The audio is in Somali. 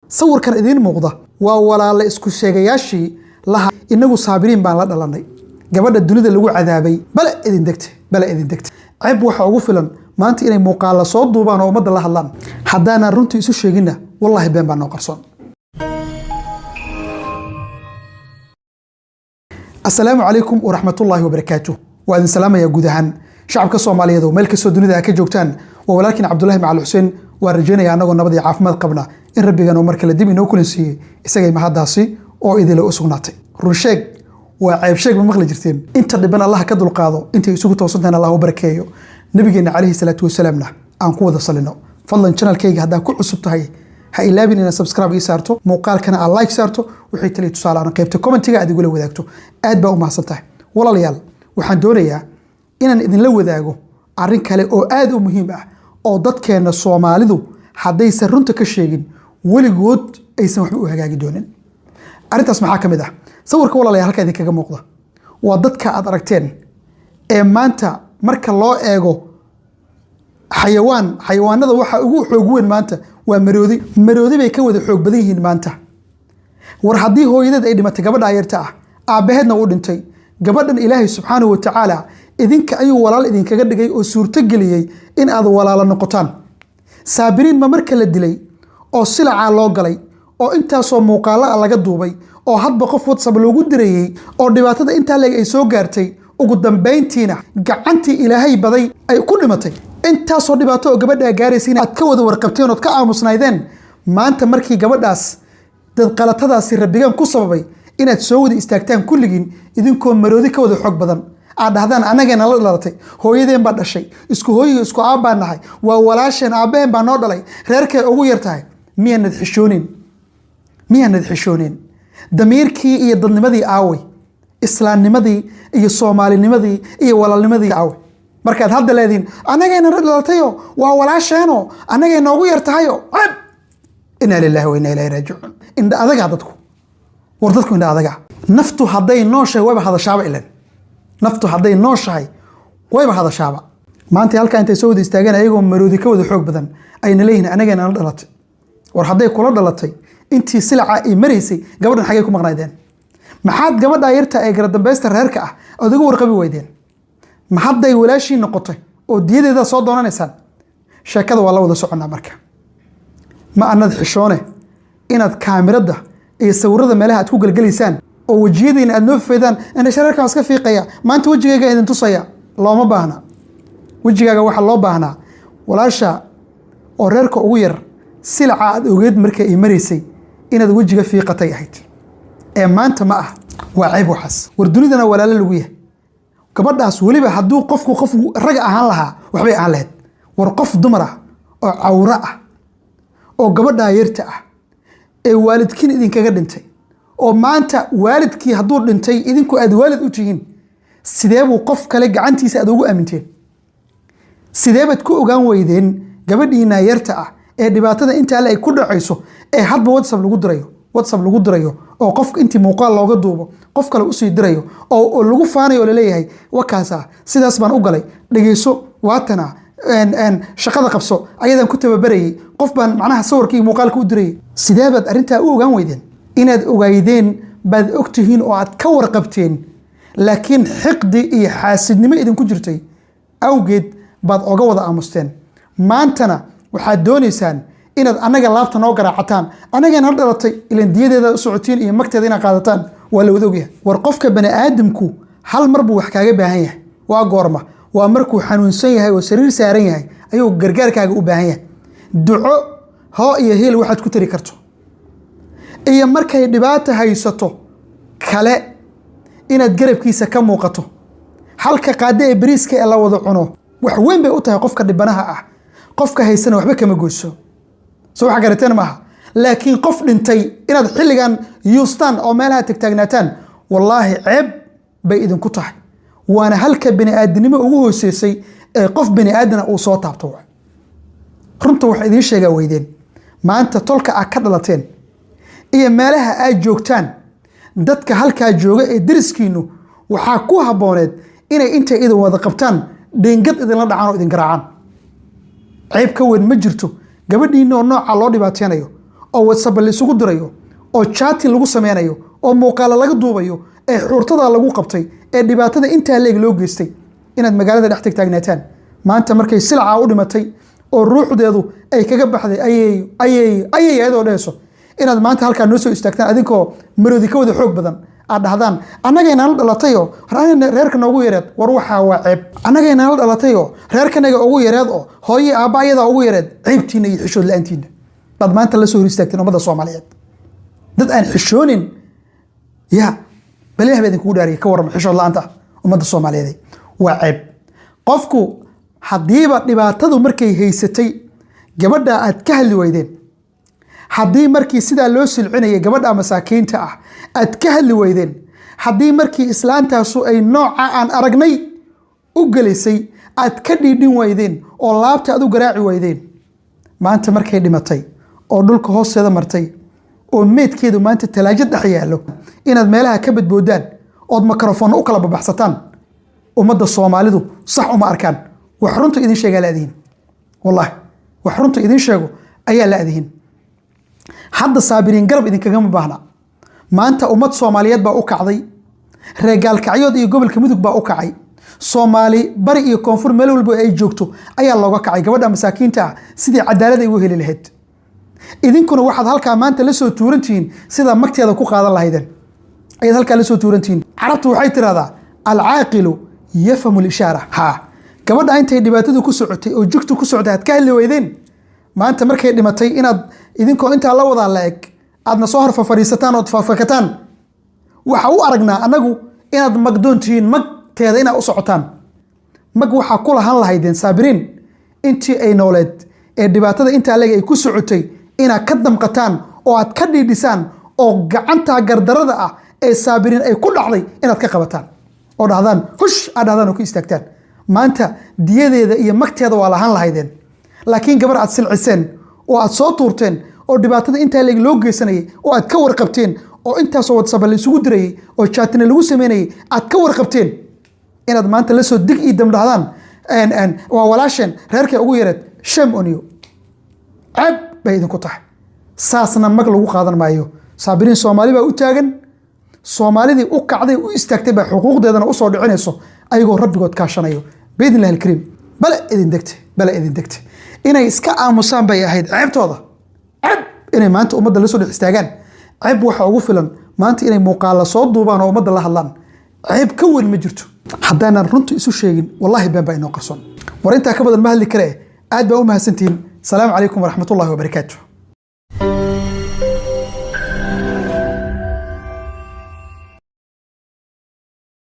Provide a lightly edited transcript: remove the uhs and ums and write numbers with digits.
صور كان إذين مغضى ولا لا إسكو شيغياشي لها إنه صابرين بان لا دلانay gabadha dunida lagu cadaabay bala idin degtay cib waxa ugu filan maanta inay muuqaal soo duubaan oo umada la hadlaan hadana runtii isu sheegina wallahi been baan noo qarsoon assalaamu alaykum wa rahmatullahi wa barakatuh wa idin salaamaya guud ahaan shacabka Soomaaliyeed oo meel kasta dunida ka joogtaan waa walaalkiin Cabdullaahi Macal Xuseen waa rajaynaya anagoo nabad iyo caafimaad qabna in rabbigan oo markale dib inoo kulansiiyay isagay mahadaasi oo idila u sugnaatay run sheeg وعيب شيء ما مغلي جرتين أنت دبنا الله كدل قاضو أنت يسوق توصلنا الله وبركيه نبينا عليه الصلاة والسلام له عن قوة صلنا فضلا شنا الكيك هذا كل أسبوع هاي لا بينا سبسكرايب يسارته موقال كان على لايك سارته وحيت لي تصال أنا كيف تكومنت قاعد يقول وذاكته أد بقى ما صلته والله ليال وحندوريا إن إذن لو ذاكو عرين كله أو أد مهمة أو ضد كان الصومالي ذو حد يسرنت كشيء ولي جود يسمح بقى جاي دونين أنت اسمع حكم ده صورك والله لي halka idinkaga muuqda waa dadka aad aragteen ee maanta marka loo eego xayawaanada waxa ugu xoog weyn maanta waa maroodi bay ka wada xoog badan yihiin maanta war hadii hooyadeed ay dhimatay gabadha yarta ah aabaheedna uu dhintay gabadhan Ilaahay subhanahu wa ta'ala idinka ayuu walaal idinkaga dhigay oo suurto galiyay in aad walaalo noqotaan saabiriin ma marka la dilay oo silaca loo galay oo intaasoo muuqaala laga duubay oo hadba qof WhatsApp loogu dirayay oo dhibaatada inta leeg ay soo gaartay ugu dambeyntiina gacantii Ilaahay baday ay ku dhimatay intaasoo dhibaato oo gabadha gaaraysiin aad ka wada warqabteen oo ka aamusnaydeen maanta markii gabadhaas dad qalatadaasi rabbigan ku sababay inaad soo wada istaagtaan kulligiin idinkoo maroodi ka wada xog badan aad dhahdaan anageena la dhalatay hooyadeen baa dhashay isku hooyiga isku aab baan nahay waa walaasheen aabaheen baa noo dhalay reerkay ugu yartahay miyaanad xishoonin damiirkii iyo dadnimadii aaway islaamnimadii iyo soomaalinimadii iyo walaalnimadii aaway markaad hadda leediin anageena dhalatay waa walaasheeno anageena ugu yartahayo inna lillahi wa inna ilayhi raaji'un inda adaga dadku war dadku inda adaga naftu haday nooshay wayba hadashaaba ilan naftu haday nooshay wayba hadashaaba maanta halka intay soo wada istaageen ayagoo maroodi ka wada xoog badan ayna leeyihiin anageena dhalatay war haday kula dhalatay intii silaca ay mareysay gabadhan xagee ku maqnaydeen maxaad gabadha yarta ay gara dambaysta reerka ah adigu warqabi weydeen maxaday walaashii noqotay oo diyadeeda soo doonanaysaan sheekada waa la wada soconaa marka ma anad xishoone inaad kaamirada iyo sawirada meelaha aad ku galgalaysaan oo wajiyadiina aad noo feedaan in shareerkan iska fiiqaya maanta wajigayga idin tusaya looma baahna wajigaaga waxa loo baahnaa walaasha oo reerka ugu yar silaca aad ogeed markay ay mareysay inaad wajiga fiiqatay ahayd ee maanta ma ah waa cayb waxas war dunidana walaalo lagu yahay gabadhaas waliba haduu qof rag ahaan lahaa waxbay aan lahayd war qof dumar ah oo cawra ah oo gabadha yarta ah ee waalidkiin idinkaga dhintay oo maanta waalidkii haduu dhintay idinku aad waalid u tihiin sidee buu qof kale gacantiisa aad ugu aaminteen sidee baad ku ogaan weydeen gabadhiina yarta ah ee dhibaatada inta ay ku dhacayso ee hadba WhatsApp lagu dirayo oo qofka intii muuqaal looga duubo qof kale u sii dirayo oo lagu faanayo la leeyahay wakaasa sidaas baan u galay dhageyso waatana shaqada qabso ayadan ku tababarayay qof baan macnaha sawirkii muuqaalka u dirayay sidee baad arinta u ogaan weydeen inaad ogaydeen baad ogtihiin oo aad ka warqabteen laakiin xiqdi iyo xaasidnimo idin ku jirtay awgeed baad oga wada aamusteen maantana waxaad doonaysaan inaad anaga laabta noo garaacataan anageena hal dhalatay ilaan diyadeeda u socotiin iyo magteeda inaad qaadataan waa la wada ogyahay war qofka bani aadamku hal mar buu wax kaaga baahan yahay waa goorma waa markuu xanuunsan yahay oo sariir saaran yahay ayuu gargaarkaaga u baahan yahay duco hoo iyo heel waxaad ku tari karto iyo markay dhibaato haysato kale inaad garabkiisa ka muuqato halka qaade ee bariiska ee la wada cuno wax weyn bay u tahay qofka dhibanaha ah qofka haysana waxba kama goyso soo waxa garateen maaha laakiin qof dhintay inaad xilligan yuustaan oo meelaha tagtaagnaataan wallahi ceeb bay idinku tahay waana halka bani aadamnimo ugu hooseysay ee qof bani aadana uu soo taabto runta waxa idin sheegaa weydeen maanta tolka aad ka dhalateen iyo meelaha aad joogtaan dadka halkaa jooga ee dariskiinu waxaa ku habooneed inay intay idin wada qabtaan dheengad idinla dhacaan oo idin garaacaan عيب كون مجرته قبل إنه نوع على الله باتينيو oo WhatsApp la isugu dirayo oo chatting lagu sameynayo oo muuqaal laga duubayo ee xurtada lagu qabtay ee dhibaatada inta leeg loo geystay inaad magaalada dhex taagnaataan maanta markay silca u dhimatay oo ruuxdeedu ay kaga baxday ayay ayadoo dheeso inaad maanta halka noo soo istaagtaan adinkoo maroodi ka wada xoog badan aad dhahdaan annagayna la dhalatayo reerka noogu yareed war waxa waa ceeb annagayna la dhalatayo reerkanaga ugu yareed oo hooyo aabaayada ugu yareed ceebtiina iyo xishood la'aantiina bad maanta la soo istaagteen ummadda Soomaaliyeed dad aan xishoonin ya bal yahay idin ku dhaariye ka warma xishood la'aanta ummadda Soomaaliyeed waa ceeb qofku hadiiba dhibaatadu markay haysatay gabadha aad ka hadli weydeen haddii markii sidaa loo silcinayay gabadha masaakiinta ah aad ka hadli weydeen haddii markii islaantaasu ay nooca aan aragnay u galisay aad ka dhiidhin weydeen oo laabta aad u garaaci weydeen maanta markay dhimatay oo dhulka hoosteeda martay oo meedkeedu maanta talaajad dhex yaalo inaad meelaha ka badboodaan ood mikrofon u kala babaxsataan ummadda Soomaalidu sax uma arkaan wax runta idin sheega laadiin wallahi wax runta idin sheego ayaa laadiin hadda saabiriin garab idin kaga baahna maanta ummad Soomaaliyeed baa u kacday reegal kacyood iyo gobolka mudug baa u kacay Soomaali bari iyo koonfur meel walba ay joogto ayaa looga kacay gabadha masaakiinta sidii cadaalad ay u heli lahayd idinkuna waxaad halka maanta la soo tuurantiin sida magteeda ku qaadan lahaydeen ayaad halka la soo tuurantiin carabtu waxay tiraahdaa al-aaqilu yafhamu al-ishaara ha gabadha intay dhibaatadu ku socotay oo jugtu ku socday aad ka hadli weydeen maanta markay dhimatay inaad idinkoo inta la wada la eg aadna soo hor fariisataan oo fafakataan waxa u aragnaa anagu inaad magdoontiin magteeda inaad u socotaan mag waxa ku lahan lahaydeen saabiriin intii ay nooleed ee dhibaatada inta leeg ay ku socotay inaad ka damqataan oo aad ka dhiidhisaan oo gacanta gardarada ah ee saabiriin ay ku dhacday inaad ka qabataan oo dhahdaan hush aad dhahdaan oo ku istaagtaan maanta diyadeeda iyo magteeda waa lahan lahaydeen laakiin gabar aad silciseen oo aad soo tuurteen oo dhibaatada inta leeg loo geysanayay oo aad ka warqabteen oo intaas oo WhatsApp la isugu dirayay oo chatting lagu sameynayay aad ka warqabteen inaad maanta la soo dig ii dam dhahdaan waa walaasheen reerka ugu yareed shame on you ceeb bay idinku tahay saasna mag lagu qaadan maayo saabiriin Soomaali baa u taagan Soomaalidii u kacday u istaagtay baa xuquuqdeedana u soo dhicinayso ayagoo rabbigood kaashanayo biidnillahi alkariim bala idin degtay inay iska aamusaan bay ahayd ceebtooda ceeb inay maanta ummadda la soo dhex istaagaan ceeb waxa ugu filan maanta inay muuqaal soo duubaan oo ummadda la hadlaan ceeb ka weyn ma jirto haddaanan runta isu sheegin wallahi been baa inoo qarsoon war intaa ka badan ma hadli kare aad baa u mahadsantihiin salaamu calaykum waraxmatullaahi wabarakaatuh